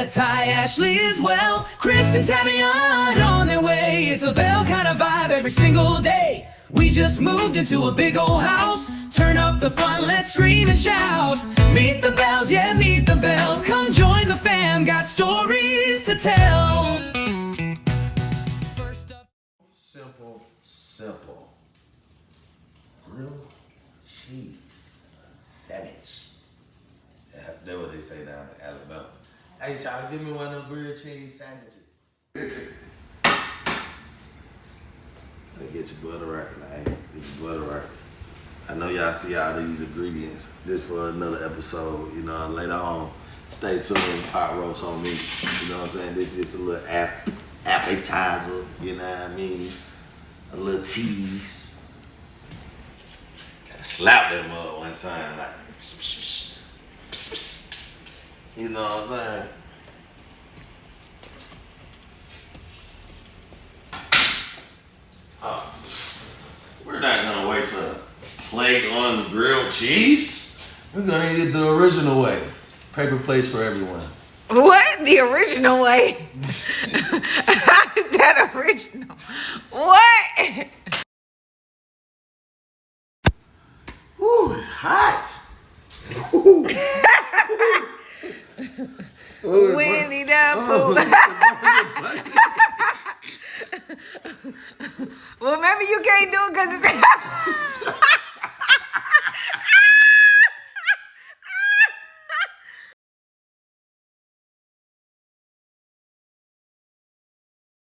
Leah, Ty, Ashley as well. Chris and Tavion on their way. It's a Bell kind of vibe every single day. We just moved into a big old house. Turn up the fun, let's scream and shout. Meet the Bells, yeah, meet the Bells. Come join the fam, got stories to tell. First up, Simple. Grilled cheese sandwich. Yeah, that's what they say down in Alabama. Hey, y'all, give me one of them grilled cheese sandwiches. Get your butter right, man. Get your butter right. I know y'all see all these ingredients. This for another episode, you know, later on. Stay tuned, pot roast on me. You know what I'm saying? This is just a little appetizer, you know what I mean? A little tease. Gotta slap them up one time, like, you know what I'm saying? Oh, we're not gonna waste a plate on grilled cheese. We're gonna eat it the original way. Paper plates for everyone. What? The original way? How is that original? What? Ooh, it's hot. Ooh. Winnie the Pooh. Well, maybe you can't do it because it's...